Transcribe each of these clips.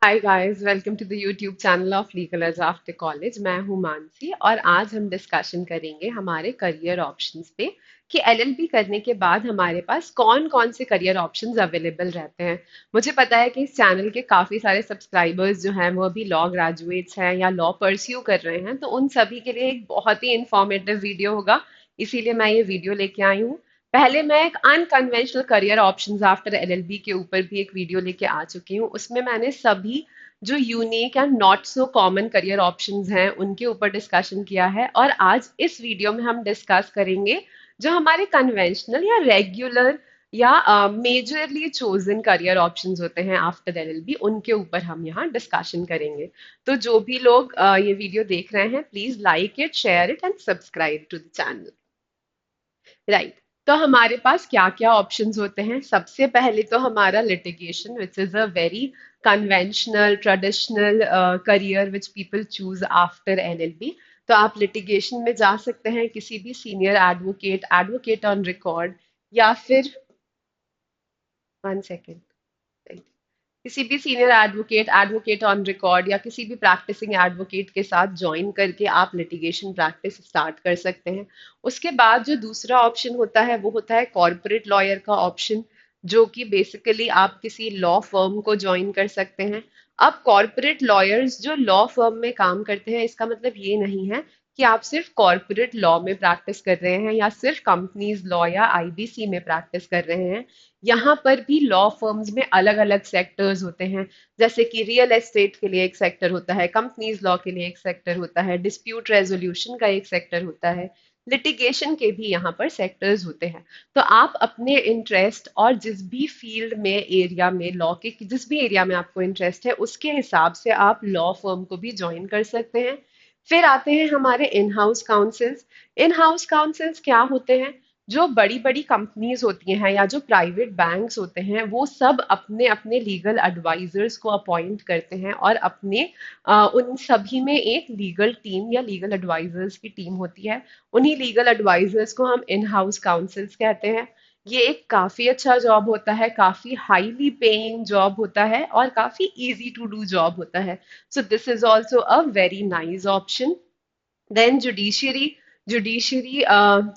Hi guys, welcome to the YouTube channel of legal age after college. मैं हूं मानसी और आज हम डिस्कशन करेंगे हमारे करियर ऑप्शंस पे कि एलएलबी करने के बाद हमारे पास कौन कौन से करियर ऑप्शंस अवेलेबल रहते हैं। मुझे पता है कि इस चैनल के काफ़ी सारे सब्सक्राइबर्स जो हैं वो अभी लॉ ग्रेजुएट्स हैं या लॉ परस्यू कर रहे हैं, तो उन सभी के लिए एक बहुत ही इंफॉर्मेटिव वीडियो होगा। इसीलिए मैं ये वीडियो लेके आई हूँ। पहले मैं एक unconventional career options after LLB के ऊपर भी एक वीडियो लेके आ चुकी हूँ। उसमें मैंने सभी जो यूनिक या not so common career options हैं उनके ऊपर डिस्कशन किया है, और आज इस वीडियो में हम डिस्कस करेंगे जो हमारे कन्वेंशनल या रेगुलर या मेजरली चोजन करियर ऑप्शंस होते हैं आफ्टर एलएलबी, उनके ऊपर हम यहाँ डिस्कशन करेंगे। तो जो भी लोग ये वीडियो देख रहे हैं, please like it, share it and subscribe to the channel. Right. तो हमारे पास क्या क्या ऑप्शंस होते हैं? सबसे पहले तो हमारा litigation, which is a very conventional traditional career which people choose after LLB. तो आप लिटिगेशन में जा सकते हैं, किसी भी senior advocate, advocate on record, या फिर 1 सेकेंड, किसी भी senior advocate, advocate on record, या किसी भी प्रैक्टिसिंग एडवोकेट के साथ ज्वाइन करके आप लिटिगेशन प्रैक्टिस स्टार्ट कर सकते हैं। उसके बाद जो दूसरा ऑप्शन होता है वो होता है कॉर्पोरेट लॉयर का ऑप्शन, जो कि बेसिकली आप किसी लॉ फर्म को ज्वाइन कर सकते हैं। अब कॉर्पोरेट लॉयर्स जो लॉ फर्म में काम करते हैं, इसका मतलब ये नहीं है कि आप सिर्फ कॉर्पोरेट लॉ में प्रैक्टिस कर रहे हैं या सिर्फ कंपनीज लॉ या आईबीसी में प्रैक्टिस कर रहे हैं। यहाँ पर भी लॉ फर्म्स में अलग अलग सेक्टर्स होते हैं। जैसे कि रियल एस्टेट के लिए एक सेक्टर होता है, कंपनीज लॉ के लिए एक सेक्टर होता है, डिस्प्यूट रेजोल्यूशन का एक सेक्टर होता है, लिटिगेशन के भी यहाँ पर सेक्टर्स होते हैं। तो आप अपने इंटरेस्ट और जिस भी फील्ड में, एरिया में, लॉ के जिस भी एरिया में आपको इंटरेस्ट है, उसके हिसाब से आप लॉ फर्म को भी ज्वाइन कर सकते हैं। फिर आते हैं हमारे in house councils. In house councils क्या होते हैं? जो बड़ी बड़ी कंपनीज होती हैं या जो प्राइवेट बैंक्स होते हैं, वो सब अपने अपने लीगल एडवाइजर्स को अपॉइंट करते हैं, और अपने उन सभी में एक लीगल टीम या लीगल एडवाइजर्स की टीम होती है। उन्हीं लीगल एडवाइजर्स को हम इन हाउस काउंसिल्स कहते हैं। ये एक काफी अच्छा जॉब होता है, काफी हाईली पेइंग जॉब होता है, और काफी इजी टू डू जॉब होता है। So this is also a very nice option. Then judiciary. Judiciary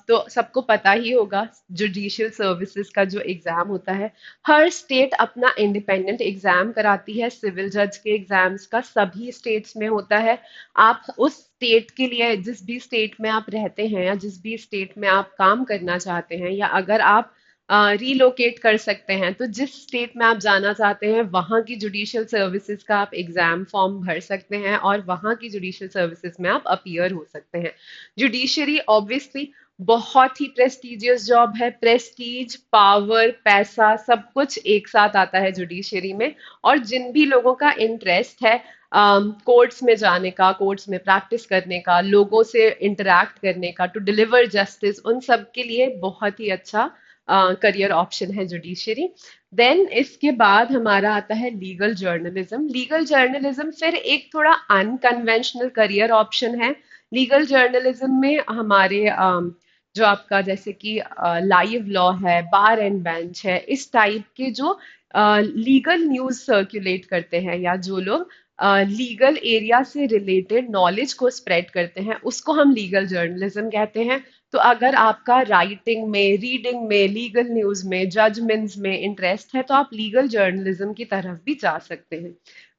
तो सबको पता ही होगा, जुडिशियल सर्विसेज का जो एग्जाम होता है, हर स्टेट अपना इंडिपेंडेंट एग्जाम कराती है। सिविल जज के एग्जाम्स का सभी स्टेट्स में होता है। आप उस स्टेट के लिए, जिस भी स्टेट में आप रहते हैं या जिस भी स्टेट में आप काम करना चाहते हैं, या अगर आप रीलोकेट कर सकते हैं, तो जिस स्टेट में आप जाना चाहते हैं वहाँ की जुडिशियल सर्विसेज का आप एग्जाम फॉर्म भर सकते हैं, और वहाँ की जुडिशियल सर्विसेज में आप अपीयर हो सकते हैं। जुडिशरी ऑब्वियसली बहुत ही प्रेस्टिजियस जॉब है। प्रेस्टीज, पावर, पैसा, सब कुछ एक साथ आता है जुडिशरी में। और जिन भी लोगों का इंटरेस्ट है कोर्ट्स में जाने का, कोर्ट्स में प्रैक्टिस करने का, लोगों से इंटरैक्ट करने का, टू डिलीवर जस्टिस, उन सब के लिए बहुत ही अच्छा करियर ऑप्शन है जुडिशरी। देन इसके बाद हमारा आता है लीगल जर्नलिज्म। लीगल जर्नलिज्म फिर एक थोड़ा अनकन्वेंशनल करियर ऑप्शन है। लीगल जर्नलिज्म में हमारे जो आपका जैसे कि लाइव लॉ है, बार एंड बेंच है, इस टाइप के जो लीगल न्यूज सर्कुलेट करते हैं, या जो लोग लीगल एरिया से रिलेटेड नॉलेज को स्प्रेड करते हैं, उसको हम लीगल जर्नलिज्म कहते हैं। तो अगर आपका राइटिंग में, रीडिंग में, लीगल न्यूज में, जजमेंट्स में इंटरेस्ट है, तो आप लीगल जर्नलिज्म की तरफ भी जा सकते हैं।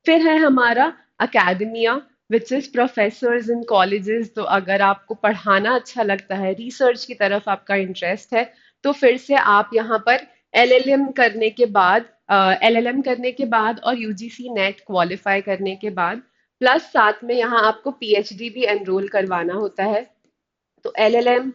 फिर है हमारा academia, which is professors in colleges. तो अगर आपको पढ़ाना अच्छा लगता है, रिसर्च की तरफ आपका इंटरेस्ट है, तो फिर से आप यहाँ पर एलएलएम करने के बाद, एलएलएम करने के बाद और यूजीसी नेट क्वालिफाई करने के बाद, प्लस साथ में यहाँ आपको पीएचडी भी एनरोल करवाना होता है। तो एलएलएम,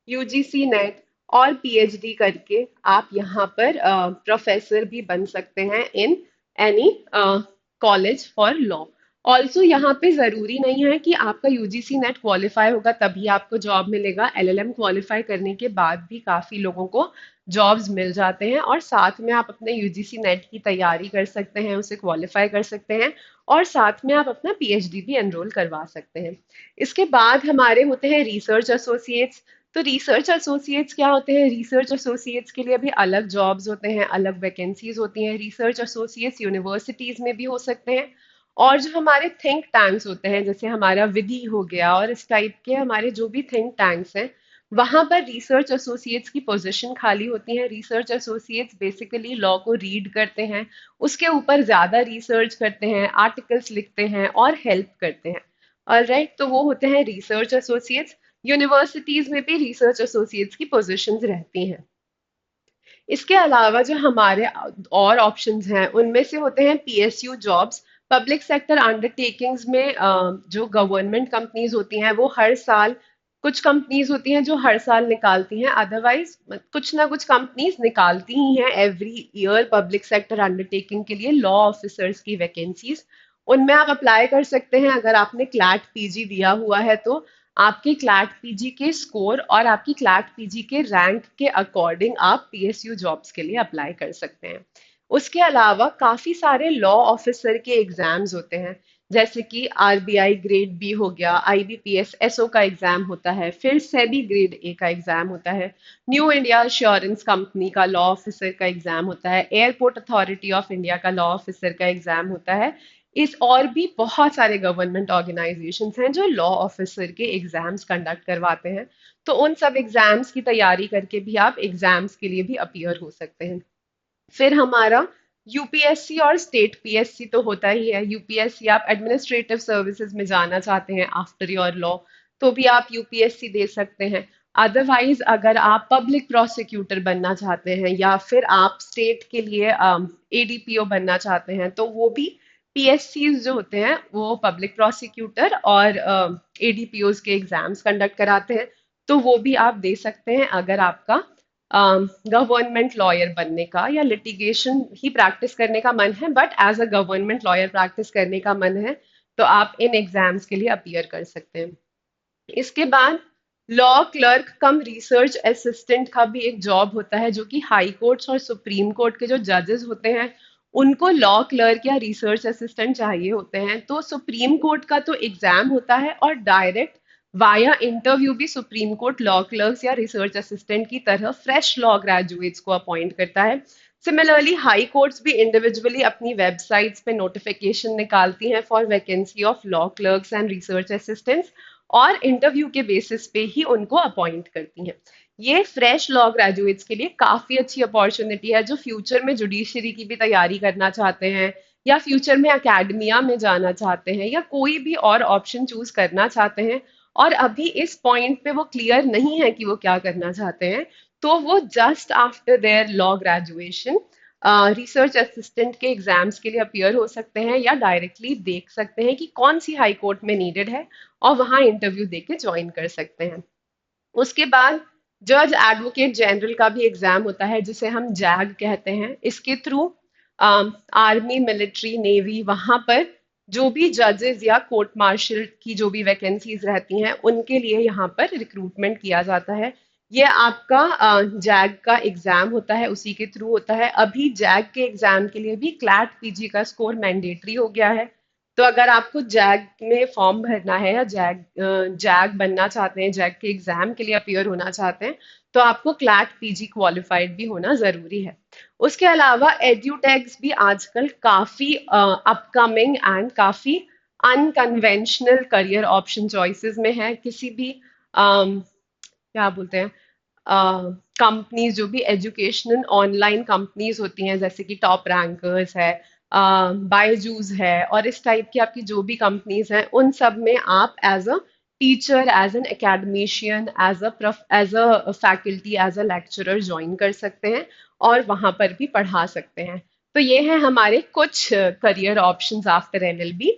यूजीसी नेट और पीएचडी करके आप यहाँ पर प्रोफेसर भी बन सकते हैं in any college for law. Also यहाँ पे जरूरी नहीं है कि आपका यूजीसी नेट क्वालिफाई होगा तभी आपको जॉब मिलेगा। एलएलएम क्वालिफाई करने के बाद भी काफी लोगों को जॉब्स मिल जाते हैं, और साथ में आप अपने यूजीसी नेट की तैयारी कर सकते हैं, उसे क्वालिफाई कर सकते हैं, और साथ में आप अपना पीएचडी भी एनरोल करवा सकते हैं। इसके बाद हमारे होते हैं रिसर्च एसोसिएट्स। तो रिसर्च एसोसिएट्स क्या होते हैं? रिसर्च एसोसिएट्स के लिए भी अलग जॉब्स होते हैं, अलग वैकेंसीज होती हैं। रिसर्च एसोसिएट्स यूनिवर्सिटीज में भी हो सकते हैं, और जो हमारे थिंक टैंक्स होते हैं, जैसे हमारा विधि हो गया और इस टाइप के हमारे जो भी थिंक टैंक्स हैं, वहां पर रिसर्च एसोसिएट्स की पोजीशन खाली होती है। रिसर्च एसोसिएट्स बेसिकली लॉ को रीड करते हैं, उसके ऊपर ज्यादा रिसर्च करते हैं, आर्टिकल्स लिखते हैं और हेल्प करते हैं। ऑलराइट, तो वो होते हैं रिसर्च एसोसिएट्स। यूनिवर्सिटीज में भी रिसर्च एसोसिएट्स की पोजीशंस रहती हैं। इसके अलावा जो हमारे और ऑप्शंस हैं उनमें से होते हैं PSU jobs. Public sector undertakings में जो गवर्नमेंट कंपनीज होती हैं वो हर साल, कुछ कंपनीज होती हैं जो हर साल निकालती हैं, अदरवाइज कुछ ना कुछ कंपनीज निकालती ही हैं every year public sector undertaking के लिए लॉ ऑफिसर्स की वैकेंसीज। उनमें आप अप्लाई कर सकते हैं अगर आपने क्लैट पीजी दिया हुआ है तो। आपके क्लैट पीजी के स्कोर और आपकी क्लैट पीजी के रैंक के अकॉर्डिंग आप पीएसयू जॉब्स के लिए अप्लाई कर सकते हैं। उसके अलावा काफी सारे लॉ ऑफिसर के एग्जाम्स होते हैं, जैसे कि आरबीआई ग्रेड बी हो गया, आईबीपीएस एसओ का एग्जाम होता है, फिर सेबी ग्रेड ए का एग्जाम होता है, न्यू इंडिया इंश्योरेंस कंपनी का लॉ ऑफिसर का एग्जाम होता है, एयरपोर्ट अथॉरिटी ऑफ इंडिया का लॉ ऑफिसर का एग्जाम होता है। इस और भी बहुत सारे गवर्नमेंट ऑर्गेनाइजेशंस हैं जो लॉ ऑफिसर के एग्जाम्स कंडक्ट करवाते हैं। तो उन सब एग्जाम्स की तैयारी करके भी आप एग्जाम्स के लिए भी अपीयर हो सकते हैं। फिर हमारा यूपीएससी और स्टेट पीएससी तो होता ही है। यूपीएससी आप एडमिनिस्ट्रेटिव सर्विसेज में जाना चाहते हैं आफ्टर योर लॉ, तो भी आप यूपीएससी दे सकते हैं। अदरवाइज अगर आप पब्लिक प्रोसिक्यूटर बनना चाहते हैं या फिर आप स्टेट के लिए एडीपीओ बनना चाहते हैं तो वो भी पीएससी जो होते हैं वो पब्लिक प्रोसिक्यूटर और एडीपीओ के एग्जाम्स कंडक्ट कराते हैं। तो वो भी आप दे सकते हैं अगर आपका गवर्नमेंट लॉयर बनने का या लिटिगेशन ही प्रैक्टिस करने का मन है, but as a government lawyer practice करने का मन है, तो आप इन एग्जाम्स के लिए अपीयर कर सकते हैं। इसके बाद लॉ क्लर्क कम रिसर्च असिस्टेंट का भी एक जॉब होता है, जो कि हाई कोर्ट्स और सुप्रीम कोर्ट के जो जजेस होते हैं उनको लॉ क्लर्क या रिसर्च असिस्टेंट चाहिए होते हैं। तो सुप्रीम कोर्ट का तो एग्जाम होता है और डायरेक्ट वाया इंटरव्यू भी सुप्रीम कोर्ट लॉ क्लर्क्स या रिसर्च असिस्टेंट की तरह फ्रेश लॉ ग्रेजुएट्स को अपॉइंट करता है। सिमिलरली हाई कोर्ट्स भी इंडिविजुअली अपनी वेबसाइट्स पे नोटिफिकेशन निकालती हैं for vacancy of law clerks and research assistants, और इंटरव्यू के बेसिस पे ही उनको अपॉइंट करती हैं। ये फ्रेश लॉ ग्रेजुएट्स के लिए काफी अच्छी अपॉर्चुनिटी है जो फ्यूचर में जुडिशरी की भी तैयारी करना चाहते हैं, या फ्यूचर में एकेडमिया में जाना चाहते हैं, या कोई भी और ऑप्शन चूज करना चाहते हैं और अभी इस पॉइंट पे वो क्लियर नहीं है कि वो क्या करना चाहते हैं। तो वो just after their law graduation research assistant के एग्जाम्स के लिए अपीयर हो सकते हैं, या डायरेक्टली देख सकते हैं कि कौन सी हाई कोर्ट में नीडेड है और वहां इंटरव्यू देके ज्वाइन कर सकते हैं। उसके बाद जज एडवोकेट जनरल का भी एग्जाम होता है जिसे हम जैग कहते हैं। इसके थ्रू आर्मी, मिलिट्री, नेवी, वहां पर जो भी जजेस या कोर्ट मार्शल की जो भी वैकेंसीज रहती हैं उनके लिए यहाँ पर रिक्रूटमेंट किया जाता है। ये आपका जैग का एग्जाम होता है, उसी के थ्रू होता है। अभी जैग के एग्जाम के लिए भी क्लैट पीजी का स्कोर मैंडेटरी हो गया है। तो अगर आपको जैग में फॉर्म भरना है या जैग बनना चाहते हैं, जैग के एग्जाम के लिए अपीयर होना चाहते हैं, तो आपको क्लैट पीजी क्वालिफाइड भी होना जरूरी है। उसके अलावा एड्यूटेक्स भी आजकल काफी अपकमिंग एंड काफी अनकन्वेंशनल करियर ऑप्शन चॉइसेस में है। किसी भी क्या बोलते हैं, कंपनीज जो भी एजुकेशनल ऑनलाइन कंपनीज होती हैं, जैसे कि टॉप रैंकर्स है, बायजूस है, और इस टाइप की आपकी जो भी कंपनीज हैं उन सब में आप as a teacher, as an academician, as a faculty, as a lecturer join कर सकते हैं और वहां पर भी पढ़ा सकते हैं। तो ये है हमारे कुछ करियर ऑप्शंस आफ्टर एलएलबी।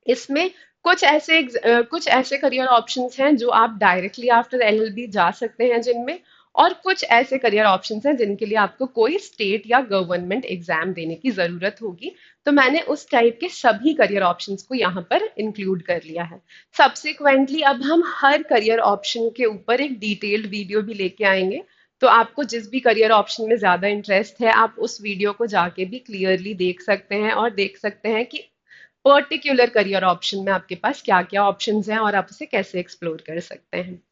इसमें कुछ ऐसे करियर ऑप्शंस हैं जो आप डायरेक्टली आफ्टर एलएलबी जा सकते हैं जिनमें, और कुछ ऐसे करियर ऑप्शंस हैं जिनके लिए आपको कोई स्टेट या गवर्नमेंट एग्जाम देने की जरूरत होगी। तो मैंने उस टाइप के सभी करियर ऑप्शंस को यहाँ पर इंक्लूड कर लिया है। सब्सिक्वेंटली अब हम हर करियर ऑप्शन के ऊपर एक डिटेल्ड वीडियो भी लेके आएंगे। तो आपको जिस भी करियर ऑप्शन में ज्यादा इंटरेस्ट है आप उस वीडियो को जाके भी क्लियरली देख सकते हैं और देख सकते हैं कि पर्टिकुलर करियर ऑप्शन में आपके पास क्या क्या ऑप्शंस हैं और आप उसे कैसे एक्सप्लोर कर सकते हैं।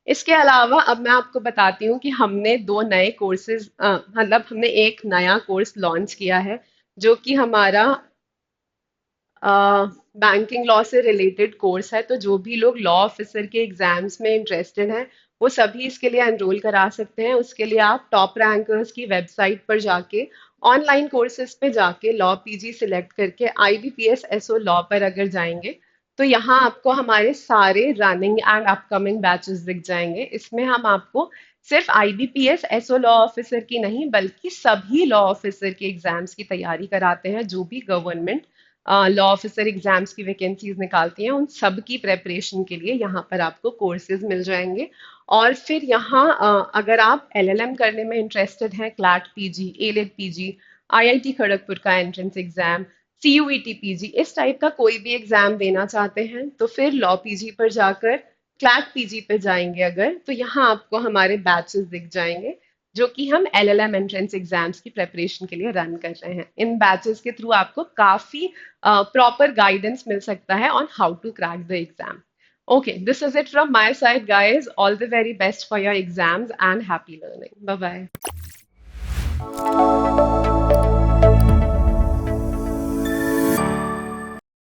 इसके अलावा अब मैं आपको बताती हूँ कि हमने दो नए कोर्सेज, मतलब हमने एक नया कोर्स लॉन्च किया है जो कि हमारा बैंकिंग लॉ से रिलेटेड कोर्स है। तो जो भी लोग लॉ ऑफिसर के एग्जाम्स में इंटरेस्टेड हैं वो सभी इसके लिए एनरोल करा सकते हैं। उसके लिए आप टॉप रैंकर्स की वेबसाइट पर जाके ऑनलाइन कोर्सेज पे जाके लॉ पीजी सिलेक्ट करके आईबीपीएस एसओ लॉ पर अगर जाएंगे तो यहाँ आपको हमारे सारे रनिंग एंड अपकमिंग बैचेस दिख जाएंगे। इसमें हम आपको सिर्फ आईबीपीएस एसओ लॉ ऑफिसर की नहीं बल्कि सभी लॉ ऑफिसर के एग्जाम्स की तैयारी कराते हैं। जो भी गवर्नमेंट लॉ ऑफिसर एग्जाम्स की वैकेंसीज निकालती हैं उन सब की प्रेपरेशन के लिए यहाँ पर आपको कोर्सेज मिल जाएंगे। और फिर यहाँ अगर आप एलएलएम करने में इंटरेस्टेड हैं, CLAT PG, AILET PG, IIT Kharagpur का एंट्रेंस एग्जाम, सीयूईटी पीजी, इस टाइप का कोई भी एग्जाम देना चाहते हैं तो फिर लॉ पीजी पर जाकर क्लैट पीजी पे जाएंगे अगर, तो यहाँ आपको हमारे बैचेस दिख जाएंगे जो कि हम एलएलएम एंट्रेंस एग्जाम्स की प्रेपरेशन के लिए रन कर रहे हैं। इन बैचेस के थ्रू आपको काफी प्रॉपर गाइडेंस मिल सकता है on how to crack the exam. Okay, this is it from my side, guys. All the very best for your exams and happy learning. Bye bye.